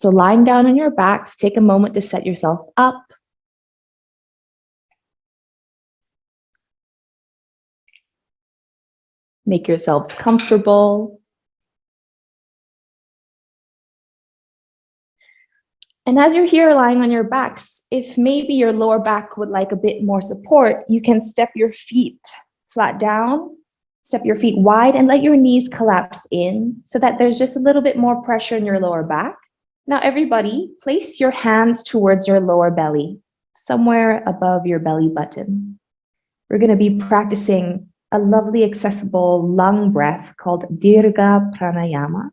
So lying down on your backs, take a moment to set yourself up. Make yourselves comfortable. And as you're here lying on your backs, if maybe your lower back would like a bit more support, you can step your feet flat down, step your feet wide, and let your knees collapse in so that there's just a little bit more pressure in your lower back. Now, everybody, place your hands towards your lower belly, somewhere above your belly button. We're going to be practicing a lovely, accessible lung breath called DIRGA Pranayama.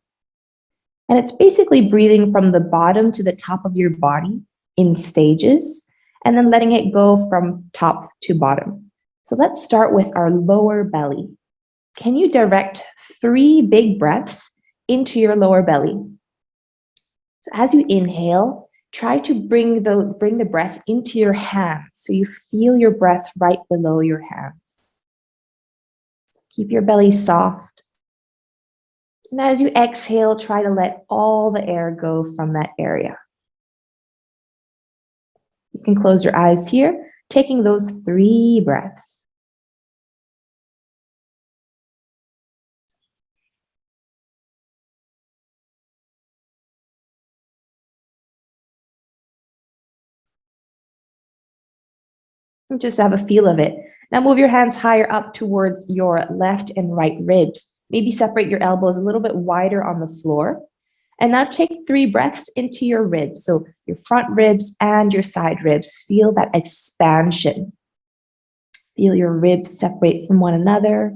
And it's basically breathing from the bottom to the top of your body in stages, and then letting it go from top to bottom. So let's start with our lower belly. Can you direct 3 big breaths into your lower belly? So as you inhale, try to bring the breath into your hands so you feel your breath right below your hands. Keep your belly soft. And as you exhale, try to let all the air go from that area. You can close your eyes here, taking those 3 breaths. And just have a feel of it. Now move your hands higher up towards your left and right ribs. Maybe separate your elbows a little bit wider on the floor. And now take 3 breaths into your ribs. So your front ribs and your side ribs. Feel that expansion. Feel your ribs separate from one another.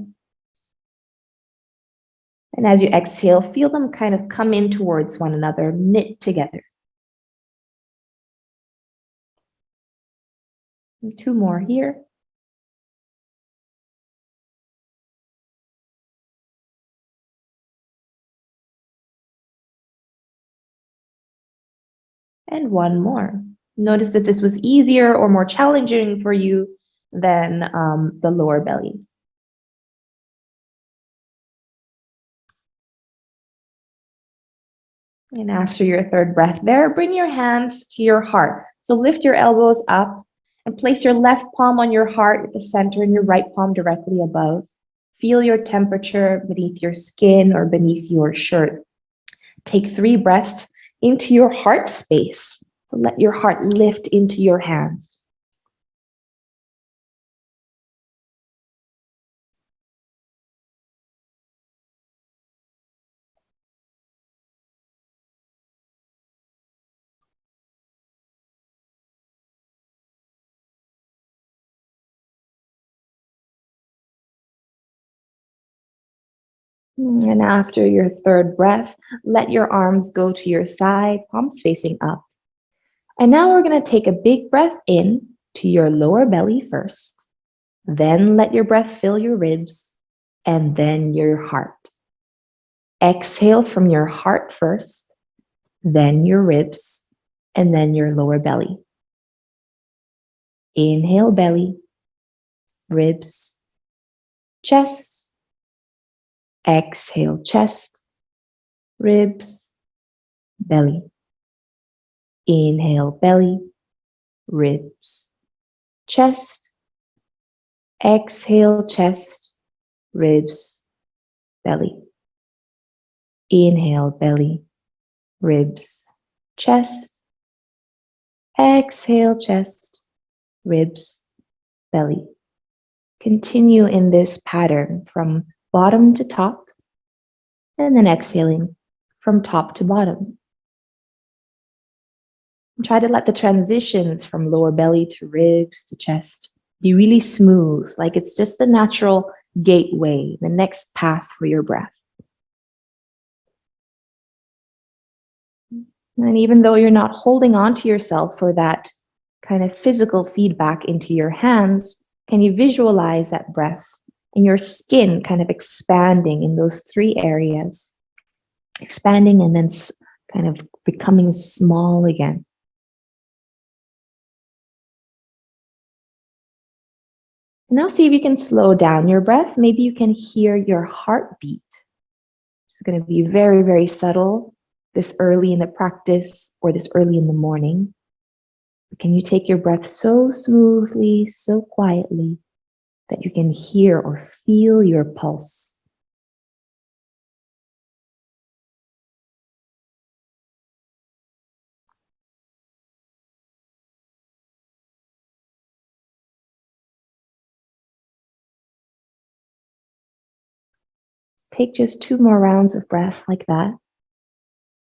And as you exhale, feel them kind of come in towards one another, knit together. And 2 more here. And 1 more. Notice if this was easier or more challenging for you than the lower belly. And after your 3rd breath there, bring your hands to your heart. So lift your elbows up and place your left palm on your heart at the center and your right palm directly above. Feel your temperature beneath your skin or beneath your shirt. Take 3 breaths into your heart space. So let your heart lift into your hands. And after your 3rd breath, let your arms go to your side, palms facing up. And now we're going to take a big breath in to your lower belly first. Then let your breath fill your ribs and then your heart. Exhale from your heart first, then your ribs, and then your lower belly. Inhale, belly, ribs, chest. Exhale, chest, ribs, belly. Inhale, belly, ribs, chest. Exhale, chest, ribs, belly. Inhale, belly, ribs, chest. Exhale, chest, ribs, belly. Continue in this pattern from bottom to top, and then exhaling from top to bottom. And try to let the transitions from lower belly to ribs to chest be really smooth, like it's just the natural gateway, the next path for your breath. And even though you're not holding on to yourself for that kind of physical feedback into your hands, can you visualize that breath and your skin kind of expanding in those 3 areas, expanding and then kind of becoming small again. Now see if you can slow down your breath. Maybe you can hear your heartbeat. It's going to be very, very subtle. this early in the practice or this early in the morning. Can you take your breath so smoothly, so quietly that you can hear or feel your pulse? Take just 2 more rounds of breath like that.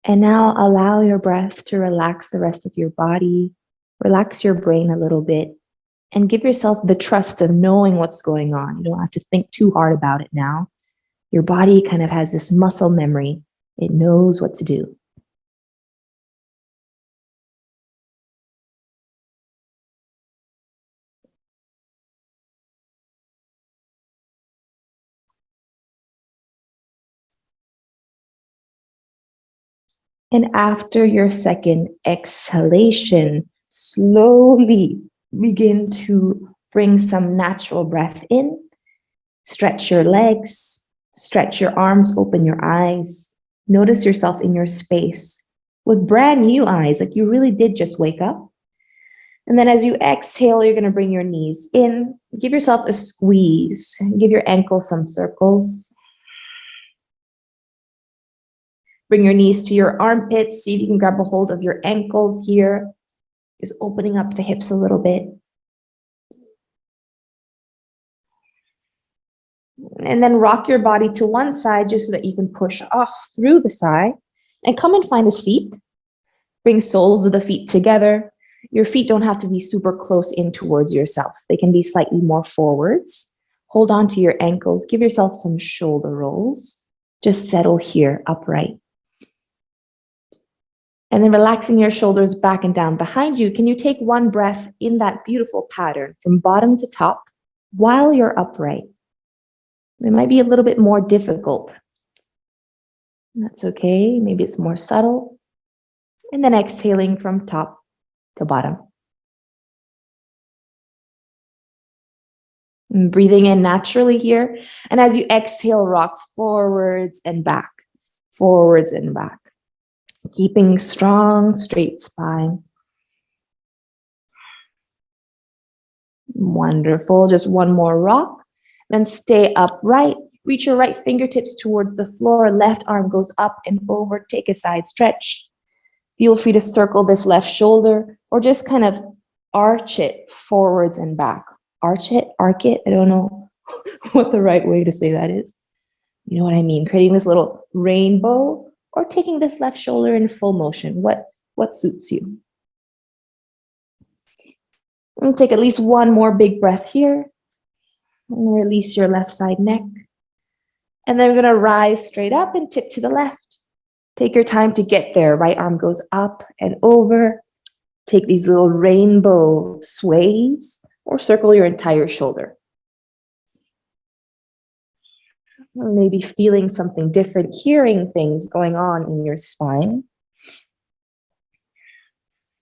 And now allow your breath to relax the rest of your body, relax your brain a little bit, and give yourself the trust of knowing what's going on. You don't have to think too hard about it now. Your body kind of has this muscle memory. It knows what to do. And after your second exhalation, slowly begin to bring some natural breath in. Stretch your legs, stretch your arms, open your eyes. Notice yourself in your space with brand new eyes, like you really did just wake up. And then as you exhale, you're gonna bring your knees in. Give yourself a squeeze. Give your ankles some circles. Bring your knees to your armpits. See if you can grab a hold of your ankles here. Just opening up the hips a little bit. And then rock your body to one side just so that you can push off through the side. And come and find a seat. Bring soles of the feet together. Your feet don't have to be super close in towards yourself. They can be slightly more forwards. Hold on to your ankles. Give yourself some shoulder rolls. Just settle here, upright. And then relaxing your shoulders back and down behind you, can you take one breath in that beautiful pattern from bottom to top while you're upright? It might be a little bit more difficult. That's okay. Maybe it's more subtle. And then exhaling from top to bottom. And breathing in naturally here. And as you exhale, rock forwards and back, forwards and back. Keeping strong, straight spine. Wonderful. Just one more rock. Then stay upright. Reach your right fingertips towards the floor. Left arm goes up and over. Take a side stretch. Feel free to circle this left shoulder or just kind of arch it forwards and back. Arch it, arc it. I don't know what the right way to say that is. You know what I mean? Creating this little rainbow or taking this left shoulder in full motion. What suits you? And take at least one more big breath here. And release your left side neck. And then we're going to rise straight up and tip to the left. Take your time to get there. Right arm goes up and over. Take these little rainbow sways or circle your entire shoulder. Maybe feeling something different, hearing things going on in your spine.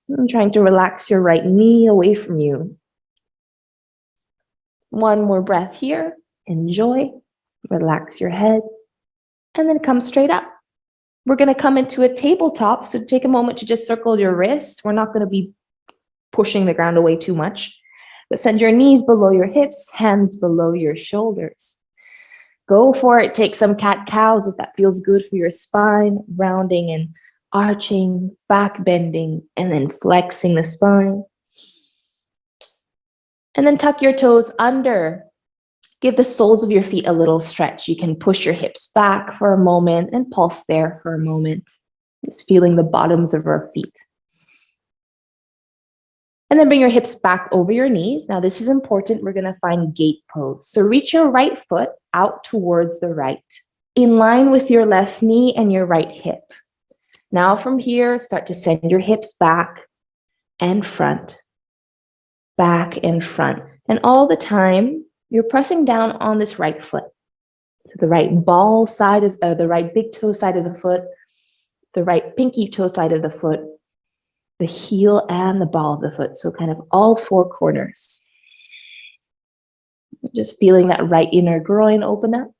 And trying to relax your right knee away from you. One more breath here. Enjoy. Relax your head. And then come straight up. We're going to come into a tabletop, so take a moment to just circle your wrists. We're not going to be pushing the ground away too much, but send your knees below your hips, hands below your shoulders. Go for it. Take some cat-cows if that feels good for your spine, rounding and arching, back bending, and then flexing the spine. And then tuck your toes under. Give the soles of your feet a little stretch. You can push your hips back for a moment and pulse there for a moment. Just feeling the bottoms of our feet. And then bring your hips back over your knees. Now this is important. We're going to find gate pose. So reach your right foot out towards the right, in line with your left knee and your right hip. Now from here, start to send your hips back and front, back and front. And all the time, you're pressing down on this right foot. So the right ball side of the right big toe side of the foot, the right pinky toe side of the foot, the heel and the ball of the foot. So kind of all four corners. Just feeling that right inner groin open up.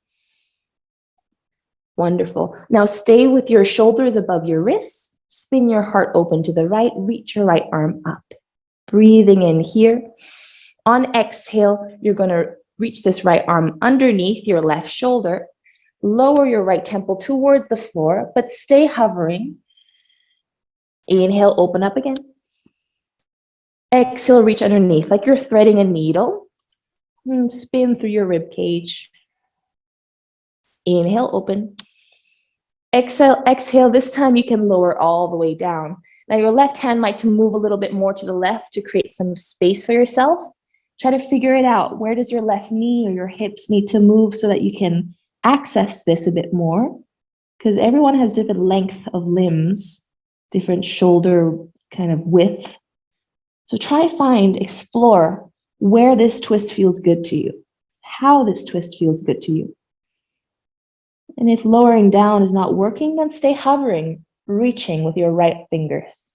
Wonderful. Now stay with your shoulders above your wrists. Spin your heart open to the right. Reach your right arm up. Breathing in here. On exhale, you're going to reach this right arm underneath your left shoulder. Lower your right temple towards the floor, but stay hovering. Inhale, open up again. Exhale, reach underneath like you're threading a needle. And spin through your rib cage. Inhale, open. Exhale. This time you can lower all the way down. Now your left hand might move a little bit more to the left to create some space for yourself. Try to figure it out. Where does your left knee or your hips need to move so that you can access this a bit more? Because everyone has different length of limbs, different shoulder kind of width. So try to explore where this twist feels good to you, how this twist feels good to you. And if lowering down is not working, then stay hovering, reaching with your right fingers.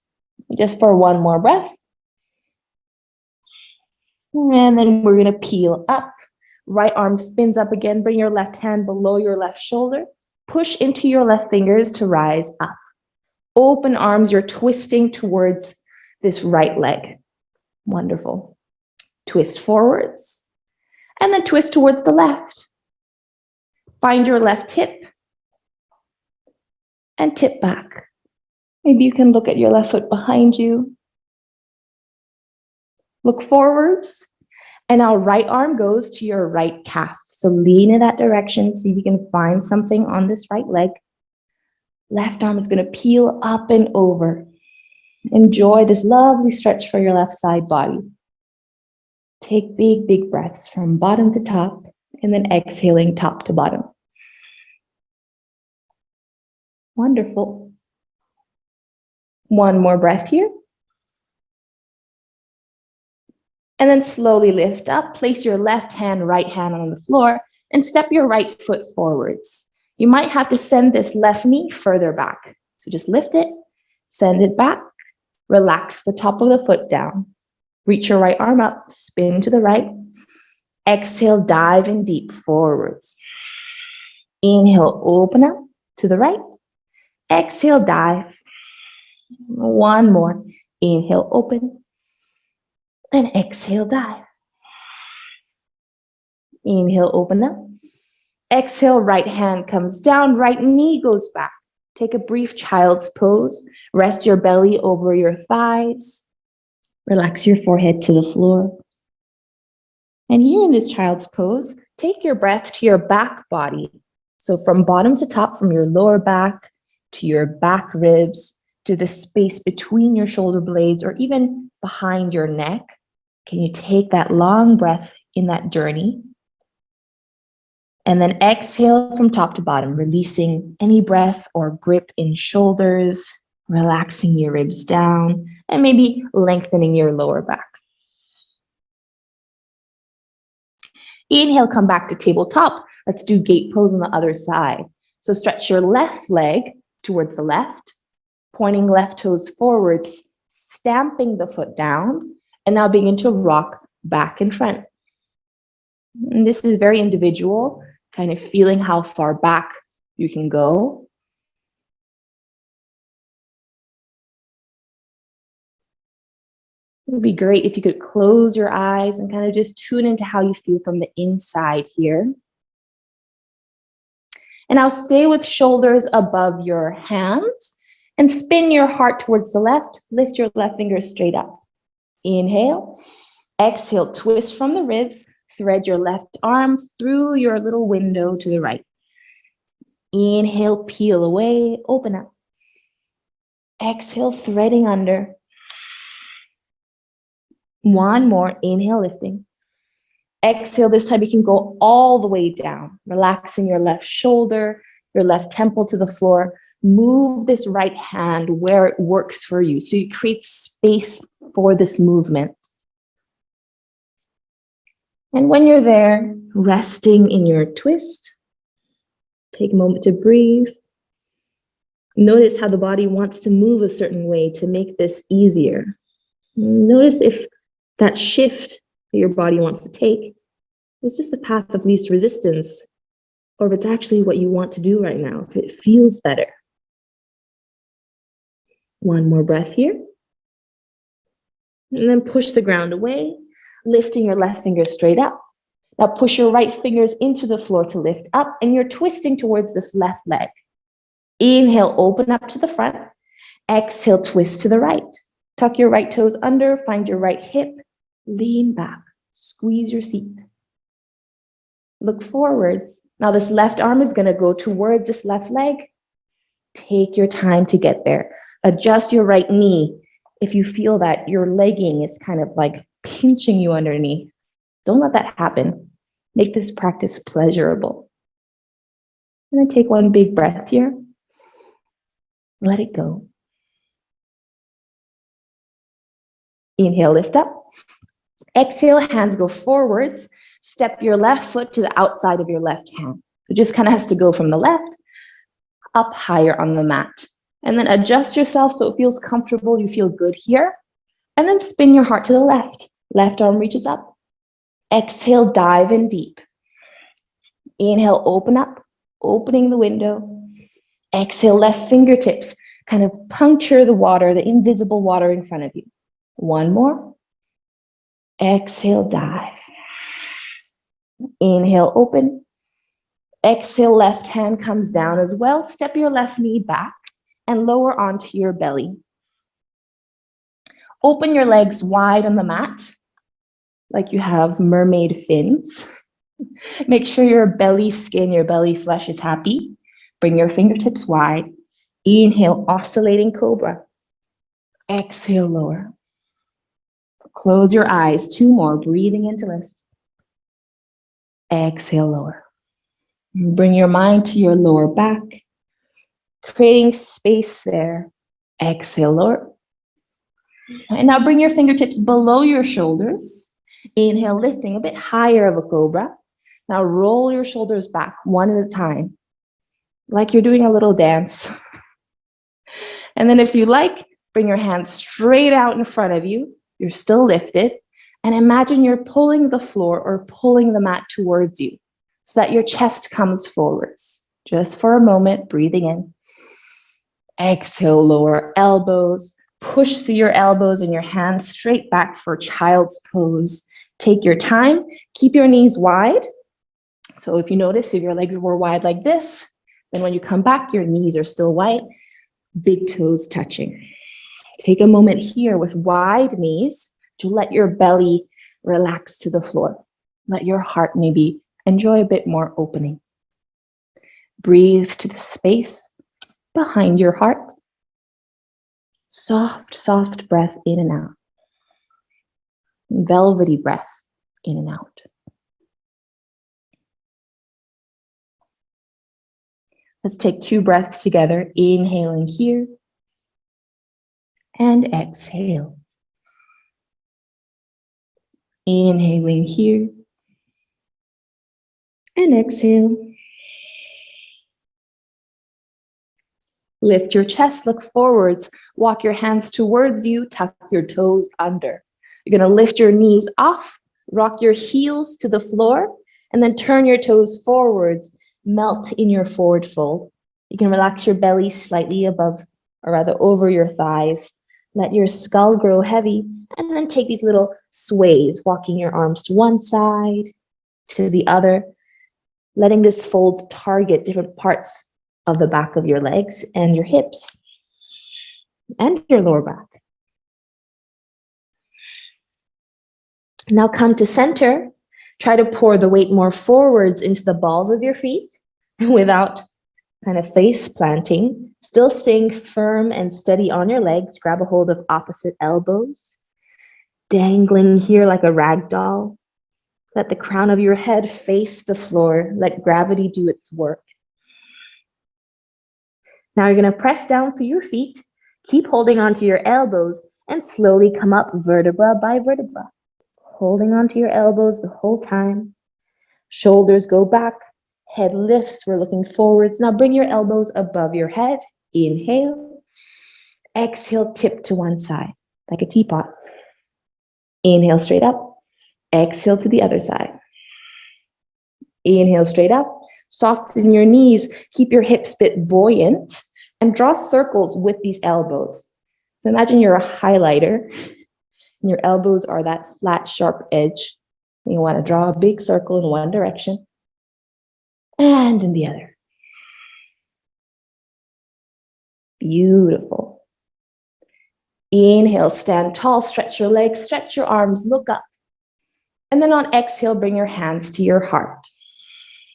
Just for one more breath. And then we're going to peel up. Right arm spins up again. Bring your left hand below your left shoulder. Push into your left fingers to rise up. Open arms, you're twisting towards this right leg. Wonderful. Twist forwards. And then twist towards the left. Find your left hip. And tip back. Maybe you can look at your left foot behind you. Look forwards. And now right arm goes to your right calf. So lean in that direction. See if you can find something on this right leg. Left arm is going to peel up and over. Enjoy this lovely stretch for your left side body. Take big, big breaths from bottom to top and then exhaling top to bottom. Wonderful. One more breath here. And then slowly lift up. Place your left hand, right hand on the floor and step your right foot forwards. You might have to send this left knee further back. So just lift it, send it back, relax the top of the foot down. Reach your right arm up, spin to the right. Exhale, dive in deep forwards. Inhale, open up to the right. Exhale, dive. One more. Inhale, open. And exhale, dive. Inhale, open up. Exhale, right hand comes down, right knee goes back. Take a brief child's pose. Rest your belly over your thighs. Relax your forehead to the floor. And here in this child's pose, take your breath to your back body. So from bottom to top, from your lower back to your back ribs, to the space between your shoulder blades or even behind your neck. Can you take that long breath in that journey? And then exhale from top to bottom, releasing any breath or grip in shoulders, relaxing your ribs down, and maybe lengthening your lower back. Inhale, come back to tabletop. Let's do gate pose on the other side. So stretch your left leg towards the left, pointing left toes forwards, stamping the foot down, and now begin to rock back and front. And this is very individual, kind of feeling how far back you can go. It would be great if you could close your eyes and kind of just tune into how you feel from the inside here. And now stay with shoulders above your hands and spin your heart towards the left. Lift your left fingers straight up. Inhale. Exhale, twist from the ribs. Thread your left arm through your little window to the right. Inhale, peel away, open up. Exhale, threading under. One more, inhale, lifting. Exhale, this time you can go all the way down, relaxing your left shoulder, your left temple to the floor. Move this right hand where it works for you. So you create space for this movement. And when you're there, resting in your twist, take a moment to breathe. Notice how the body wants to move a certain way to make this easier. Notice if that shift that your body wants to take is just the path of least resistance or if it's actually what you want to do right now, if it feels better. One more breath here. And then push the ground away, lifting your left finger straight up. Now push your right fingers into the floor to lift up, and you're twisting towards this left leg. Inhale, open up to the front. Exhale, twist to the right. Tuck your right toes under, find your right hip, lean back, squeeze your seat. Look forwards. Now this left arm is gonna go towards this left leg. Take your time to get there. Adjust your right knee if you feel that your legging is kind of like pinching you underneath. Don't let that happen. Make this practice pleasurable. And then take one big breath here. Let it go. Inhale, lift up. Exhale, hands go forwards. Step your left foot to the outside of your left hand. It just kind of has to go from the left up higher on the mat. And then adjust yourself so it feels comfortable, you feel good here. And then spin your heart to the left. Left arm reaches up. Exhale, dive in deep. Inhale, open up, opening the window. Exhale, left fingertips kind of puncture the water, the invisible water in front of you. One more. Exhale, dive. Inhale, open. Exhale, left hand comes down as well. Step your left knee back and lower onto your belly. Open your legs wide on the mat, like you have mermaid fins. Make sure your belly skin, your belly flesh is happy. Bring your fingertips wide. Inhale, oscillating cobra. Exhale, lower. Close your eyes. Two more, breathing into lift. Exhale, lower. Bring your mind to your lower back, creating space there. Exhale, lower. And now bring your fingertips below your shoulders. Inhale, lifting a bit higher of a cobra. Now roll your shoulders back one at a time, like you're doing a little dance. And then if you like, bring your hands straight out in front of you. You're still lifted. And imagine you're pulling the floor or pulling the mat towards you so that your chest comes forwards. Just for a moment, breathing in. Exhale, lower elbows. Push through your elbows and your hands straight back for child's pose. Take your time. Keep your knees wide. So if you notice, if your legs were wide like this, then when you come back, your knees are still wide. Big toes touching. Take a moment here with wide knees to let your belly relax to the floor. Let your heart maybe enjoy a bit more opening. Breathe to the space behind your heart. Soft, soft breath in and out. Velvety breath in and out. Let's take 2 breaths together, inhaling here and exhale. Inhaling here and exhale. Lift your chest, look forwards, walk your hands towards you, tuck your toes under. You're gonna lift your knees off, rock your heels to the floor, and then turn your toes forwards, melt in your forward fold. You can relax your belly slightly above, or rather over your thighs. Let your skull grow heavy, and then take these little sways, walking your arms to one side, to the other, letting this fold target different parts of the back of your legs and your hips and your lower back. Now come to center. Try to pour the weight more forwards into the balls of your feet without kind of face planting. Still staying firm and steady on your legs. Grab a hold of opposite elbows. Dangling here like a rag doll. Let the crown of your head face the floor. Let gravity do its work. Now you're going to press down through your feet. Keep holding onto your elbows and slowly come up vertebra by vertebra. Holding onto your elbows the whole time. Shoulders go back. Head lifts. We're looking forwards. Now bring your elbows above your head. Inhale. Exhale, tip to one side like a teapot. Inhale straight up. Exhale to the other side. Inhale straight up. Soften your knees, keep your hips a bit buoyant, and draw circles with these elbows. So imagine you're a highlighter, and your elbows are that flat, sharp edge. And you want to draw a big circle in one direction and in the other. Beautiful. Inhale, stand tall, stretch your legs, stretch your arms, look up. And then on exhale, bring your hands to your heart.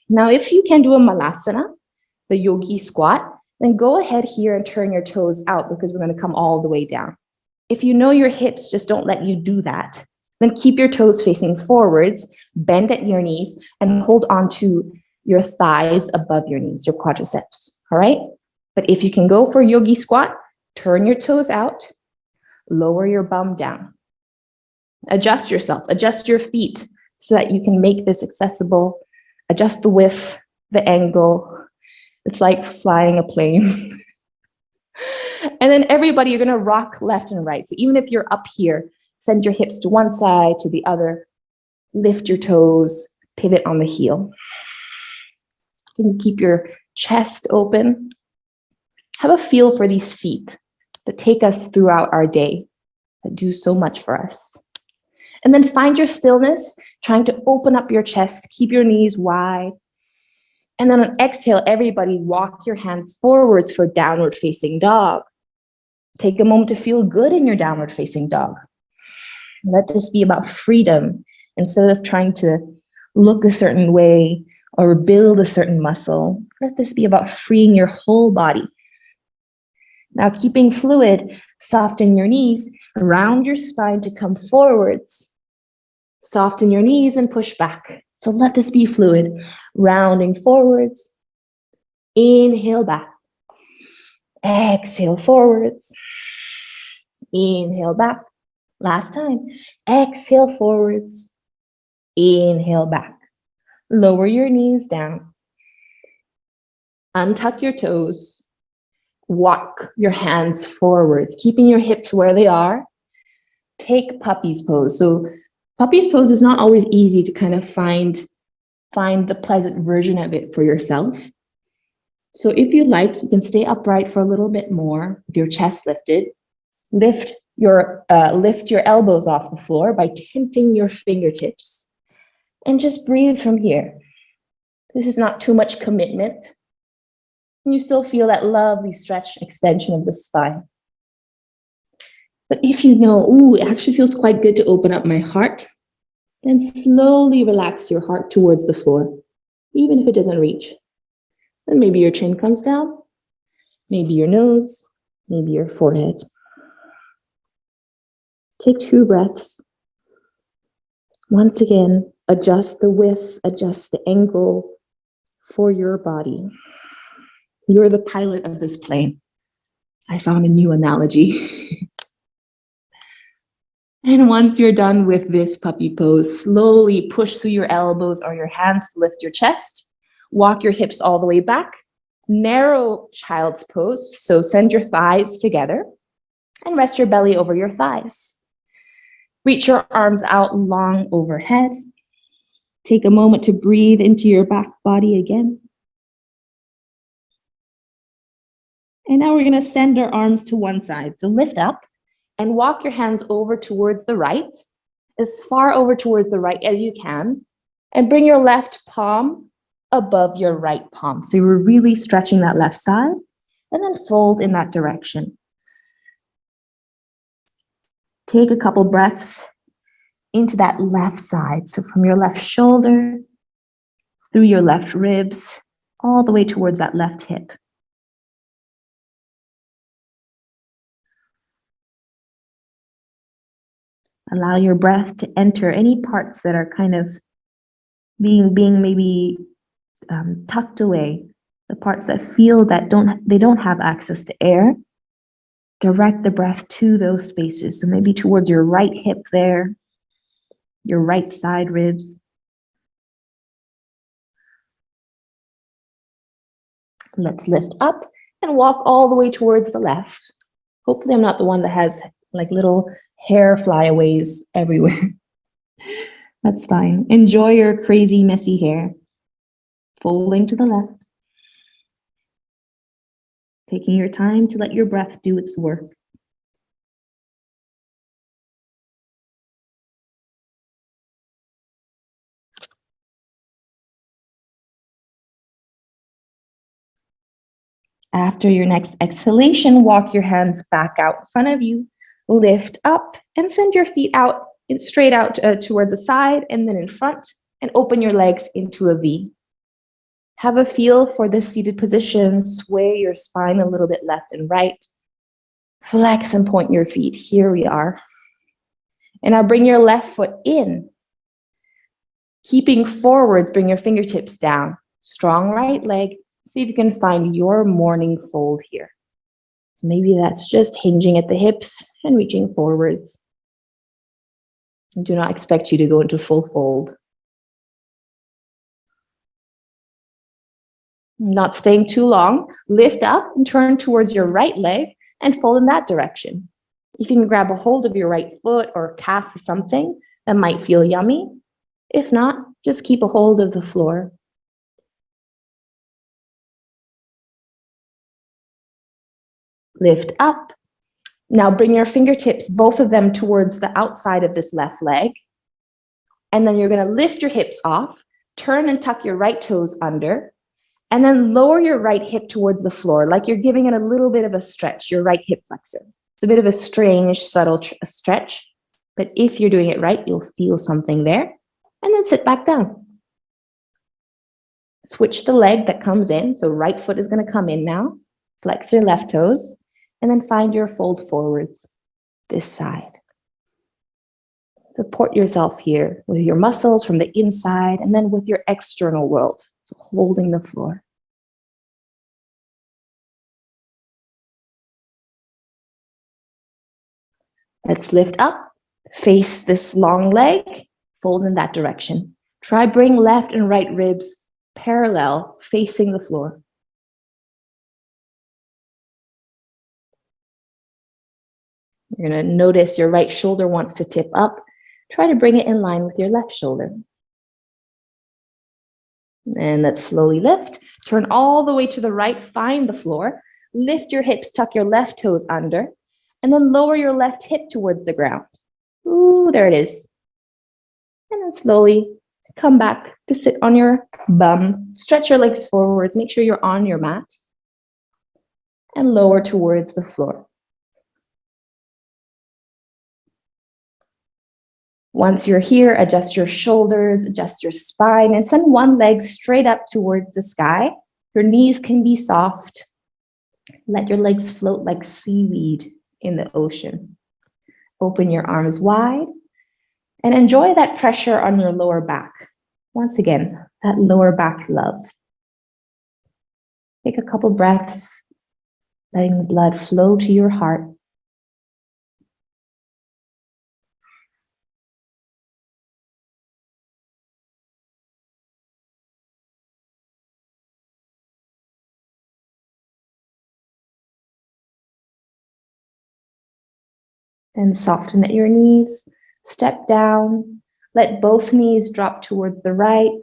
Now, if you can do a malasana, the yogi squat, then go ahead here and turn your toes out because we're going to come all the way down. If you know your hips just don't let you do that, then keep your toes facing forwards, bend at your knees, and hold on to your thighs above your knees, your quadriceps, all right? But if you can go for yogi squat, turn your toes out, lower your bum down. Adjust yourself, adjust your feet so that you can make this accessible. Adjust the width, the angle. It's like flying a plane. And then everybody, you're gonna rock left and right. So even if you're up here, send your hips to one side, to the other, lift your toes, pivot on the heel. You can keep your chest open. Have a feel for these feet that take us throughout our day, that do so much for us. And then find your stillness, trying to open up your chest, keep your knees wide. And then on exhale, everybody walk your hands forwards for downward facing dog. Take a moment to feel good in your downward facing dog. Let this be about freedom instead of trying to look a certain way or build a certain muscle. Let this be about freeing your whole body. Now, keeping fluid, soften your knees, round your spine to come forwards. Soften your knees and push back. So let this be fluid, rounding forwards. Inhale back. Exhale forwards. Inhale back. Last time. Exhale forwards. Inhale back. Lower your knees down. Untuck your toes. Walk your hands forwards, keeping your hips where they are. Take puppy's pose. So puppy's pose is not always easy to kind of find the pleasant version of it for yourself. So if you like, you can stay upright for a little bit more with your chest lifted. Lift your elbows off the floor by tenting your fingertips. And just breathe from here. This is not too much commitment. You still feel that lovely stretch extension of the spine. But if you know, it actually feels quite good to open up my heart, then slowly relax your heart towards the floor, even if it doesn't reach. Then maybe your chin comes down, maybe your nose, maybe your forehead. Take 2 breaths. Once again, adjust the width, adjust the angle for your body. You're the pilot of this plane. I found a new analogy. And once you're done with this puppy pose, slowly push through your elbows or your hands to lift your chest. Walk your hips all the way back. Narrow child's pose. So send your thighs together and rest your belly over your thighs. Reach your arms out long overhead. Take a moment to breathe into your back body again. And now we're going to send our arms to one side. So lift up and walk your hands over towards the right, as far over towards the right as you can, and bring your left palm above your right palm. So you're really stretching that left side, and then fold in that direction. Take a couple breaths into that left side. So from your left shoulder, through your left ribs, all the way towards that left hip. Allow your breath to enter any parts that are kind of being maybe tucked away, the parts that feel that they don't have access to air. Direct the breath to those spaces. So maybe towards your right hip there, your right side ribs. Let's lift up and walk all the way towards the left. Hopefully I'm not the one that has like little hair flyaways everywhere. That's fine. Enjoy your crazy, messy hair. folding to the left, taking your time to let your breath do its work. After your next exhalation, walk your hands back out in front of you, lift up and send your feet out, straight out towards the side and then in front, and open your legs into a V. Have a feel for this seated position, sway your spine a little bit left and right, flex and point your feet. Here we are. And now bring your left foot in. Keeping forward, bring your fingertips down. Strong right leg. See if you can find your morning fold here. Maybe that's just hinging at the hips and reaching forwards. I do not expect you to go into full fold. Not staying too long. Lift up and turn towards your right leg and fold in that direction. You can grab a hold of your right foot or calf or something that might feel yummy. If not, just keep a hold of the floor. Lift up. Now bring your fingertips, both of them towards the outside of this left leg. And then you're going to lift your hips off, turn and tuck your right toes under, and then lower your right hip towards the floor, like you're giving it a little bit of a stretch, your right hip flexor. It's a bit of a strange, subtle stretch, but if you're doing it right, you'll feel something there. And then sit back down. Switch the leg that comes in, so right foot is going to come in now. Flex your left toes. And then find your fold forwards, this side. Support yourself here with your muscles from the inside and then with your external world, so holding the floor. Let's lift up, face this long leg, fold in that direction. Try bring left and right ribs parallel, facing the floor. You're going to notice your right shoulder wants to tip up. Try to bring it in line with your left shoulder. And let's slowly lift. Turn all the way to the right, find the floor. Lift your hips, tuck your left toes under, and then lower your left hip towards the ground. Ooh, there it is. And then slowly come back to sit on your bum. Stretch your legs forwards. Make sure you're on your mat. And lower towards the floor. Once you're here, adjust your shoulders, adjust your spine, and send one leg straight up towards the sky. Your knees can be soft. Let your legs float like seaweed in the ocean. Open your arms wide and enjoy that pressure on your lower back. Once again, that lower back love. Take a couple breaths, letting the blood flow to your heart. And soften at your knees, step down, let both knees drop towards the right,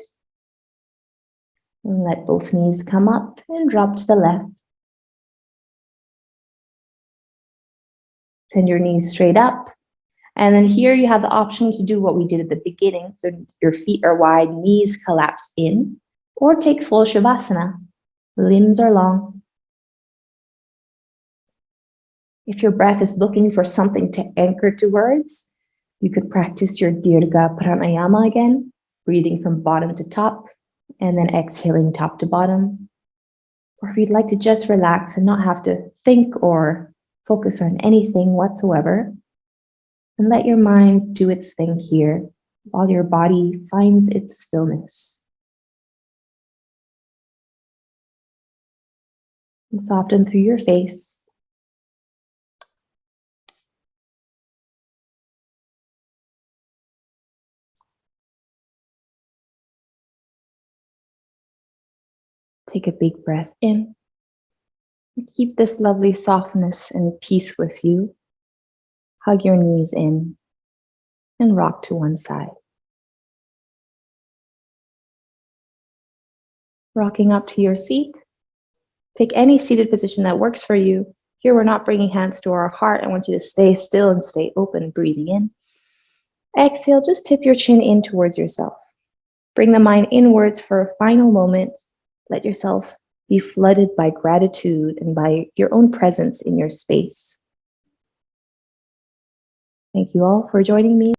and let both knees come up and drop to the left. Send your knees straight up, and then here you have the option to do what we did at the beginning, so your feet are wide, knees collapse in, or take full Shavasana, limbs are long. If your breath is looking for something to anchor towards, you could practice your DIRGA Pranayama again, breathing from bottom to top, and then exhaling top to bottom. Or if you'd like to just relax and not have to think or focus on anything whatsoever, and let your mind do its thing here while your body finds its stillness. And soften through your face. Take a big breath in. And keep this lovely softness and peace with you. Hug your knees in and rock to one side. Rocking up to your seat. Take any seated position that works for you. Here, we're not bringing hands to our heart. I want you to stay still and stay open, breathing in. Exhale, just tip your chin in towards yourself. Bring the mind inwards for a final moment. Let yourself be flooded by gratitude and by your own presence in your space. Thank you all for joining me.